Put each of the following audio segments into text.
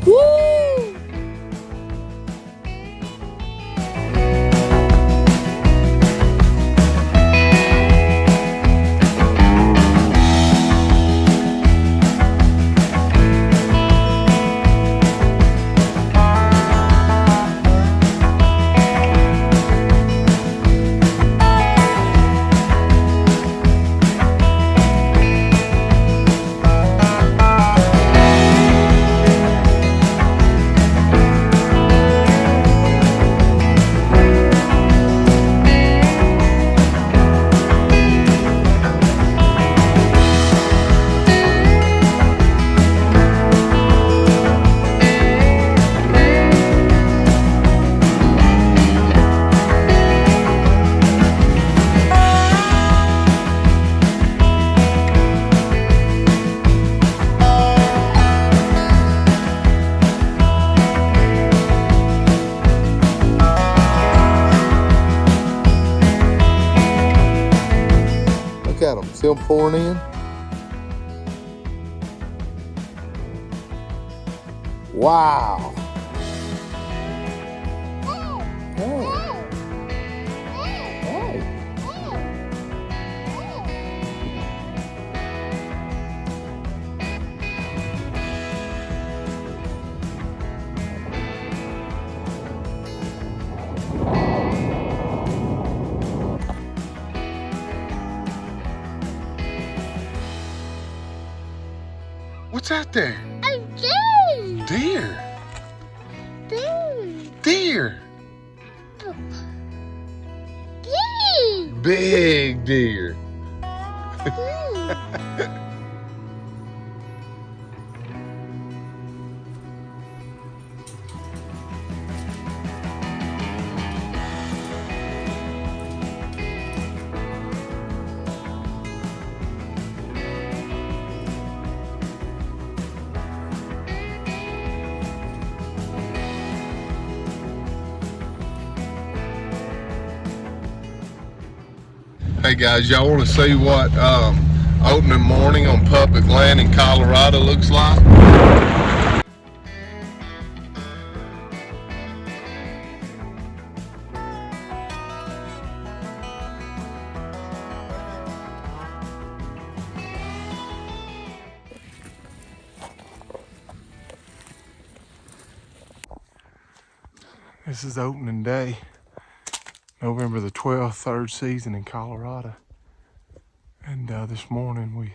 Woo! Look at them, see them pouring in? Wow. Hey. Hey. What's that there? A deer. Deer. Deer. Deer. Deer. Big deer. Hey guys, y'all want to see what opening morning on public land in Colorado looks like? This is opening day, November the 12th, third season in Colorado. And this morning we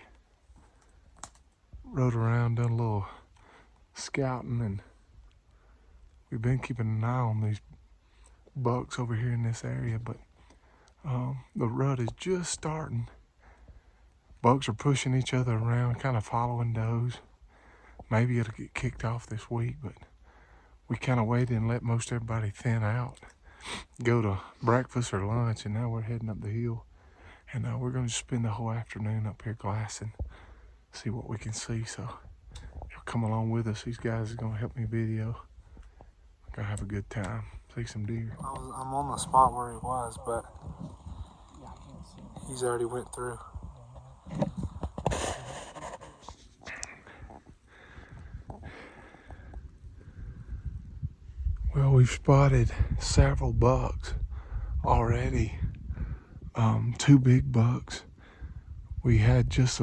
rode around, done a little scouting, and we've been keeping an eye on these bucks over here in this area, but the rut is just starting. Bucks are pushing each other around, kind of following does. Maybe it'll get kicked off this week, but we kind of waited and let most everybody thin out, go to breakfast or lunch, and now we're heading up the hill. And we're going to spend the whole afternoon up here glassing, see what we can see. So y'all come along with us. These guys are going to help me video. We're going to have a good time, see some deer. I'm on the spot where he was, but he's already went through. Well, we've spotted several bucks already. 2 big bucks. We had just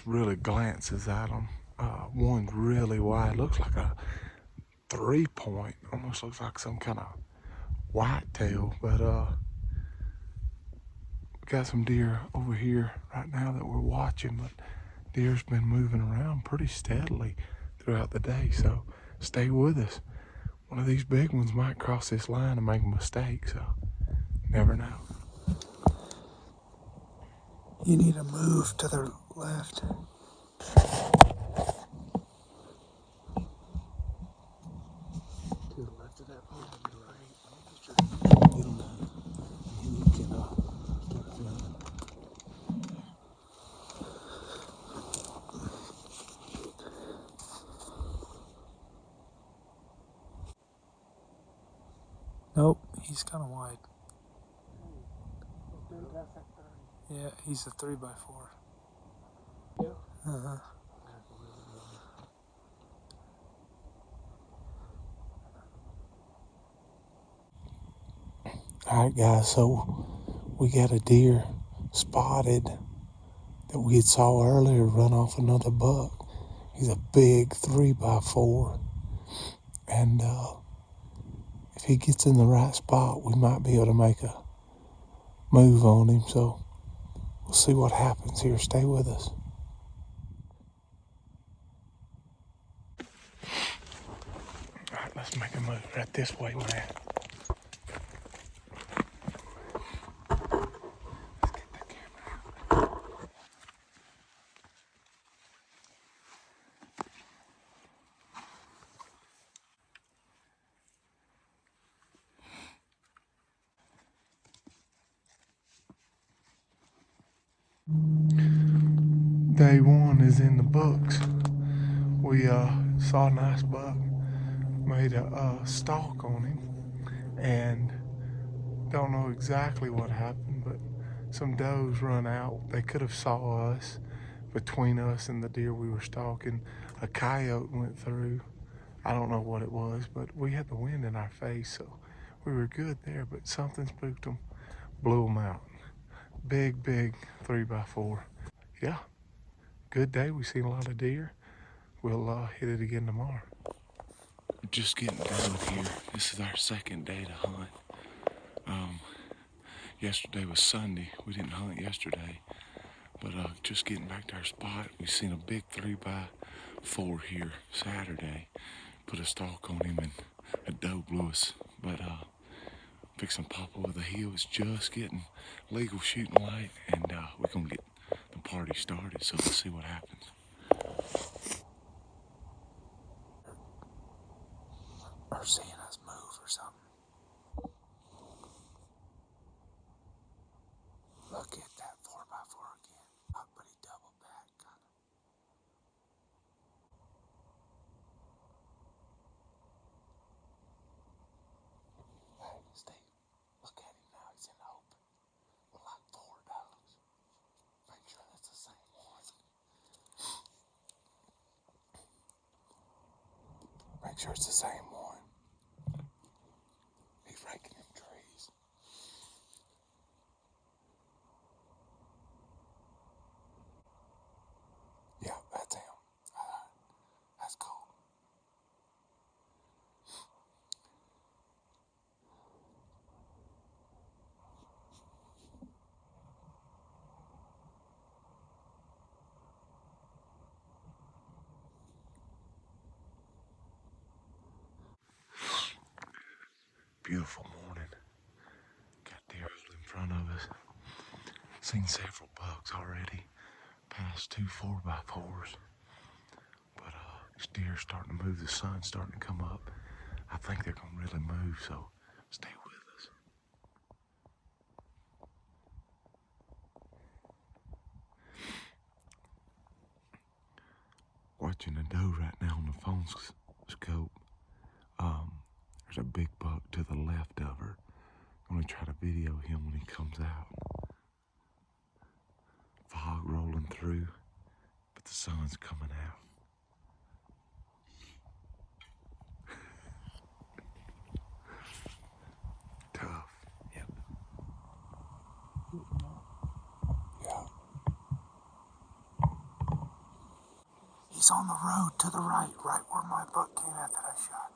really glances at them. One's really wide, looks like a 3-point, almost looks like some kind of whitetail. But we got some deer over here right now that we're watching, but deer's been moving around pretty steadily throughout the day, so stay with us. One of these big ones might cross this line and make a mistake, so never know. You need to move to the left. To the left of that pole, to the right. Get him down. And you can start filming. Nope, he's kind of wide. Yeah, he's a 3x4. Yeah. Uh-huh. Alright guys, so we got a deer spotted that we had saw earlier run off another buck. He's a big 3x4, and if he gets in the right spot, we might be able to make a move on him. So we'll see what happens here. Stay with us. All right, let's make a move right this way, man. Let's get the camera out. Day one is in the books. We saw a nice buck, made a stalk on him, and don't know exactly what happened, but some does run out. They could have saw us. Between us and the deer we were stalking, a coyote went through. I don't know what it was, but we had the wind in our face, so we were good there. But something spooked them, blew them out. Big 3x4. Yeah, good day. We seen a lot of deer. We'll hit it again tomorrow. We're just getting done here. This is our second day to hunt. Yesterday was Sunday. We didn't hunt yesterday, but just getting back to our spot. We seen a big 3x4 here Saturday. Put a stalk on him and a doe blew us. But fixing to pop over the hill. It's just getting legal shooting light, and we're gonna get the party started. So let's see what happens. Or seeing us move or something. Look at that 4x4 again. But he doubled back, kind of. Hey, Steve, look at him now. He's in the open with like 4 dogs. Make sure that's the same one. Make sure it's the same one. He's raking them trees. Yeah, that's him. That's cool. Beautiful morning. Got deer all in front of us. Seen several bucks already. Past 2 4x4s. But this deer's starting to move. The sun's starting to come up. I think they're gonna really move. So stay with us. Watching a doe right now on the phone scope. There's a big buck to the left of her. I'm gonna try to video him when he comes out. Fog rolling through, but the sun's coming out. Tough. Yep. Yeah. He's on the road to the right where my buck came out that I shot.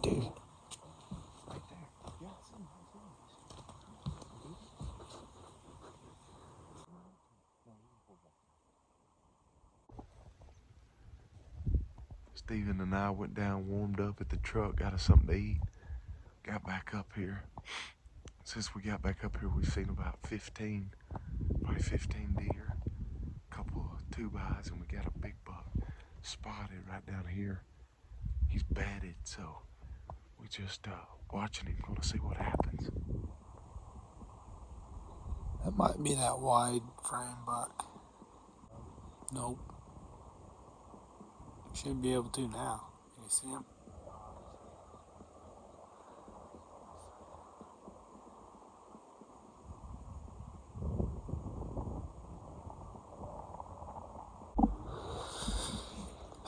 Dude. Right there. Yeah, Steven and I went down, warmed up at the truck, got us something to eat, got back up here. Since we got back up here, we've seen about 15, probably 15 deer, a couple of 2x, and we got a big buck spotted right down here. He's bedded, so we just watching him, gonna see what happens. that might be that wide frame buck. Nope. Should be able to now. Can you see him?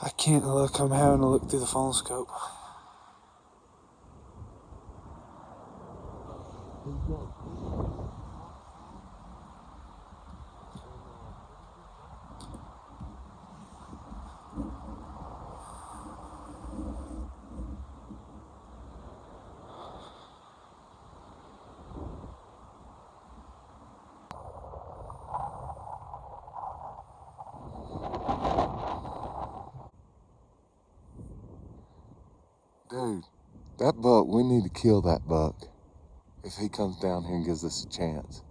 I can't look. I'm having to look through the phone scope. Dude, that buck, we need to kill that buck if he comes down here and gives us a chance.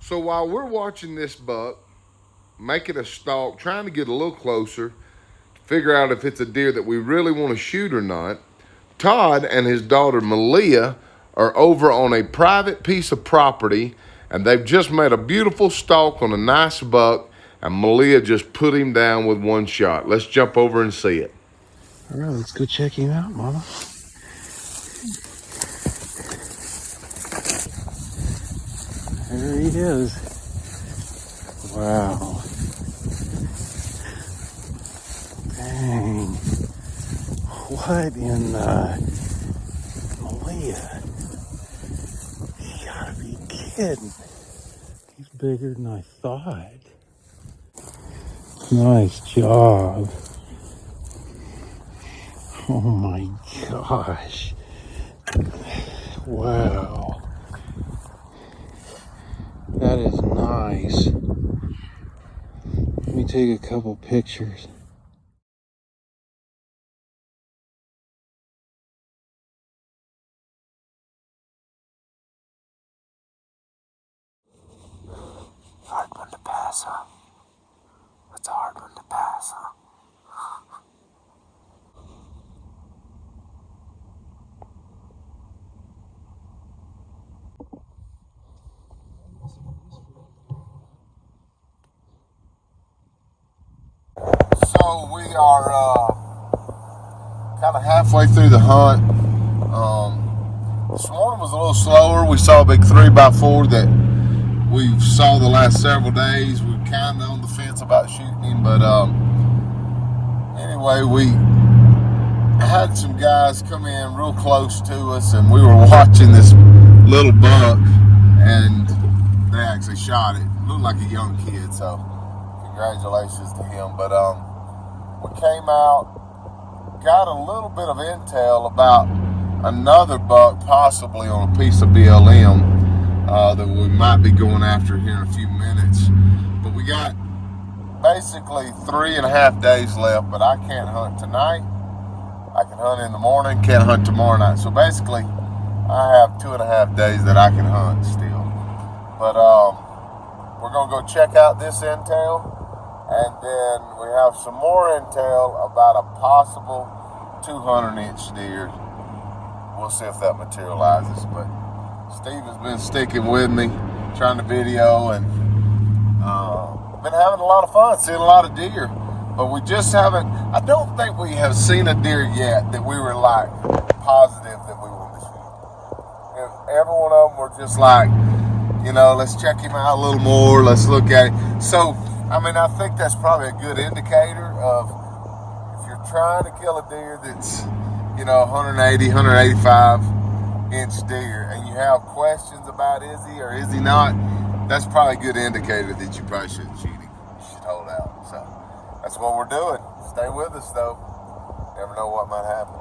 So while we're watching this buck, making a stalk, trying to get a little closer, figure out if it's a deer that we really want to shoot or not, Todd and his daughter Malia are over on a private piece of property, and they've just made a beautiful stalk on a nice buck, and Malia just put him down with one shot. Let's jump over and see it. All right, let's go check him out, Mama. There he is. Wow. Dang. What in Malia? You gotta be kidding. He's bigger than I thought. Nice job. Oh my gosh. Wow. That is nice. Let me take a couple pictures. Hard one to pass, huh? That's a hard one to pass, huh? So we are kind of halfway through the hunt. This morning was a little slower. We saw a big 3x4 that we've saw the last several days. We're kind of on the fence about shooting him, but anyway, we had some guys come in real close to us, and we were watching this little buck, and they actually shot it. Looked like a young kid, so congratulations to him. But we came out, got a little bit of intel about another buck possibly on a piece of BLM that we might be going after here in a few minutes. But we got basically 3.5 days left, but I can't hunt tonight. I can hunt in the morning, can't hunt tomorrow night. So basically, I have 2.5 days that I can hunt still. But we're gonna go check out this intel, and then we have some more intel about a possible 200-inch deer. We'll see if that materializes. But Steve has been sticking with me, trying to video, and been having a lot of fun, seeing a lot of deer. But we just haven't, I don't think we have seen a deer yet that we were like positive that we wanted to shoot. Every one of them were just like, you know, let's check him out a little more, let's look at it. So, I mean, I think that's probably a good indicator of if you're trying to kill a deer that's, you know, 180, 185-inch deer, and you have questions about is he or is he not, that's probably a good indicator that you probably shouldn't shoot him. You should hold out. So that's what we're doing. Stay with us, though. Never know what might happen.